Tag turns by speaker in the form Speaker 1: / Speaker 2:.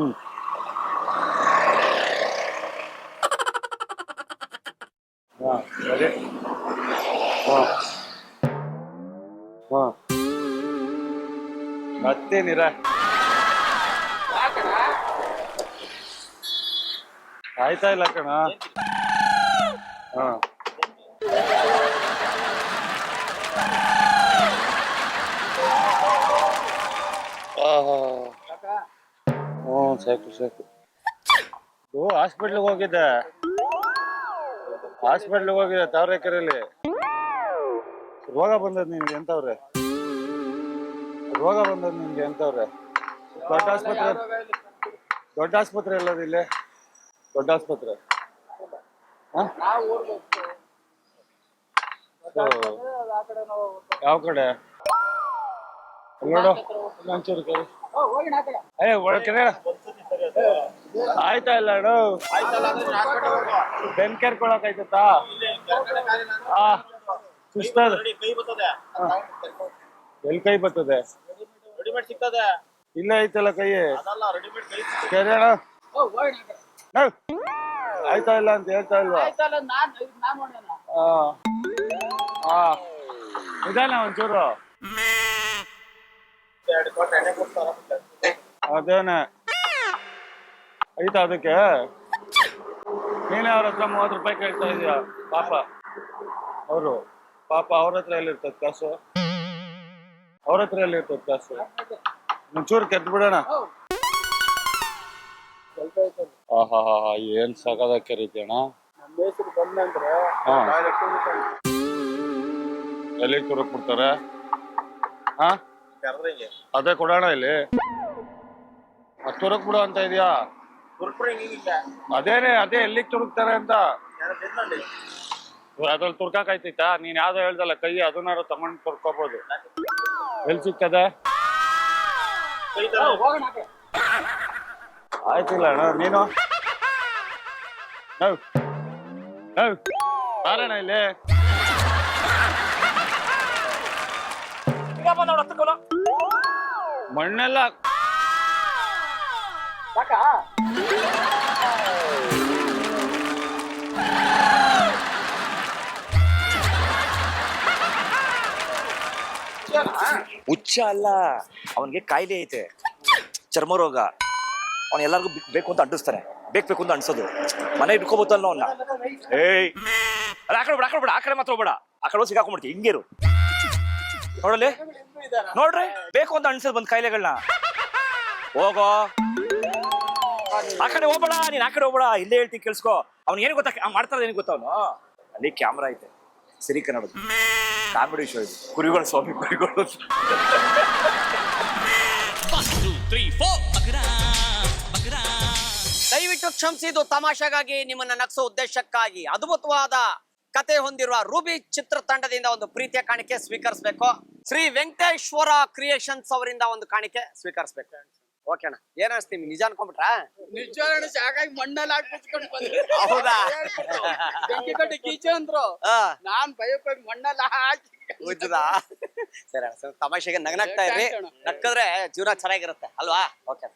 Speaker 1: ಹ್ಮ್ ಹಾ ಸರಿ ಹಾ ಹಾ ಮತ್ತೇನಿರ ಆಯ್ತಾ ಇಲ್ಲ ಕಣ ಹಾ ಹ್ಞೂ ಸಾಕು ಸಾಕು ಹಾಸ್ಪಿಟ್ಲಿಗೆ ಹೋಗಿದ್ದೆ ತಾವರೆಕೆರೆಯಲ್ಲಿ ರೋಗ ಬಂದದ್ ನಿನ್ಗೆ ಎಂತವ್ರೆ ದೊಡ್ಡ ಆಸ್ಪತ್ರೆ ಎಲ್ಲದ ಇಲ್ಲಿ ದೊಡ್ಡ ಆಸ್ಪತ್ರೆ ಯಾವ ಕಡೆ ನೋಡು ಒಂಚೂರು ಕಡೆ ಆಯ್ತಾ ಇಲ್ಲ ಅಣ್ಣ ಬೆನ್ ಕೇರ್ಕೊಳಕ್ ಆಯ್ತತ್ತಾ ಸುಸ್ತದ ಎಲ್ ಕೈ ಬರ್ತದೆ ಇಲ್ಲ ಐತಲ್ಲ ಕೈ ಕೆರೆ ಅಣ್ಣ ಆಯ್ತಾ ಇಲ್ಲ ಅಂತ ಹೇಳ್ತಾ ಇಲ್ವಾ ನಿಧಾನ ಒಂಚೂರು ಅದೇನೆ ಐತಾ ಅದಕ್ಕೆ ನೀನೇ ಅವ್ರ ಹತ್ರ 30 ರೂಪಾಯಿ ಕೇಳ್ತಾ ಇದೀಯ ಪಾಪ ಅವ್ರ ಹತ್ರ ಎಲ್ಲಿರ್ತದ ಕಾಸು ಒಂಚೂರು ಕೆದ್ದು ಬಿಡೋಣ ಏನ್ ಸಗದ ಕರೀತೀಯಣ್ಣ ಎಲ್ಲಿಗೆ ತುರಕ್ ಬಿಡ್ತಾರೆ ಅದೇ ಕೊಡೋಣ ಇಲ್ಲಿ ತುರಕ್ ಬಿಡು ಅಂತ ಇದೆಯಾ ಅದೇ ಎಲ್ಲಿಗೆ ತುರುಕ್ತಾರೆ ಅಂತ ಅದ್ರಲ್ಲಿ ತುರ್ಕಾಕೈತಿತ್ತ ನೀನ್ ಯಾವ್ದೋ ಹೇಳ್ದಲ್ಲ ಕೈ ಅದನ್ನಾರು ತಗೊಂಡ್ ತುರ್ಕೋಬಹುದು ಎಲ್ಲಿ ಸಿಗ್ತದೆ ಆಯ್ತಿಲ್ಲ ಅಣ್ಣ ನೀನು ಬಾರಣ ಇಲ್ಲಿ ಮಣ್ಣೆಲ್ಲ
Speaker 2: ಹುಚ್ಚ ಅಲ್ಲ, ಅವನಿಗೆ ಕಾಯಿಲೆ ಐತೆ, ಚರ್ಮ ರೋಗ. ಅವನ್ ಎಲ್ಲರಿಗೂ ಬೇಕು ಅಂತ ಅಂಟಿಸ್ತಾನೆ, ಬೇಕು ಅಂತ ಅನ್ಸೋದು. ಮನೆ ಇಟ್ಕೋಬೋದಲ್ಲ ಅವನ್ನ. ಏಯ್ ಅಲ್ಲ ಆ ಕಡೆ ಮಾತ್ರ ಹೋಗ್ಬೇಡ, ಆ ಕಡೆ ಸಿಗಾಕೊಂಡ್ಬಿಡ್ತೀವಿ. ಹಿಂಗೇರು ನೋಡ್ರಿ, ಬೇಕು ಅಂತ ಅನ್ಸೋದು ಬಂದ್ ಕಾಯಿಲೆಗಳನ್ನ. ಹೋಗೋ ಆ ಕಡೆ ಹೋಗ್ಬೇಡ, ನೀನ್ ಆ ಕಡೆ ಹೋಗ್ಬೇಡ, ಇಲ್ಲೇ ಹೇಳ್ತೀನಿ ಕೇಳಿಸ್ಕೊ. ಅವ್ನು ಏನು ಗೊತ್ತಾ ಮಾಡ್ತಾರ, ಏನ್ ಗೊತ್ತ ಅವನು? ಅಲ್ಲಿ ಕ್ಯಾಮ್ರಾ ಐತೆ, ಸಿರಿ ಕನ್ನಡ ಕಾಮಿಡಿ ಶೋ ಇದು, ಕುರಿಗಳು ಸ್ವಾಮಿ ಕುರಿಗಳು.
Speaker 3: ದಯವಿಟ್ಟು ಕ್ಷಮಿಸಿ, ಇದು ತಮಾಷೆಗಾಗಿ, ನಿಮ್ಮನ್ನ ನಗಿಸೋ ಉದ್ದೇಶಕ್ಕಾಗಿ ಅದ್ಭುತವಾದ ಕತೆ ಹೊಂದಿರುವ ರೂಬಿ ಚಿತ್ರತಂಡದಿಂದ ಒಂದು ಪ್ರೀತಿಯ ಕಾಣಿಕೆ ಸ್ವೀಕರಿಸಬೇಕು. ಶ್ರೀ ವೆಂಕಟೇಶ್ವರ ಕ್ರಿಯೇಷನ್ಸ್ ಅವರಿಂದ ಒಂದು ಕಾಣಿಕೆ ಸ್ವೀಕರಿಸಬೇಕು. ಓಕೆ ಅಣ್ಣ, ಏನ್ ಅನ್ಸ್ತೀವಿ? ನಿಜ ಅನ್ಕೊಂಡ್ಬಿಟ್ರ?
Speaker 4: ನಿಜ ಸಾಕಾಗಿ ಮಣ್ಣಲ್ಲಿ ಹಾಕ್ಬಿಟ್ಕೊಂಡು ಬಂದ್ರೆ.
Speaker 3: ಹೌದಾ?
Speaker 4: ಬೆಂಕಿ ಕಟ್ಟಿ ಕೀಚೆ ಅಂದ್ರು, ನಾನ್ ಭಯಪಟ್ಟು ಮಣ್ಣಲ್ಲಿ ಹಾಕಿ
Speaker 3: ಉಜ್ಜದಾ? ಸರಿ ಅಣ್ಣ, ತಮಾಷೆಗೆ ನಗ್ನಾಗ್ತಾ ಇರ್ರಿ, ನಕ್ಕಿದ್ರೆ ಜೀವನ ಚೆನ್ನಾಗಿರುತ್ತೆ ಅಲ್ವಾ? ಓಕೆ.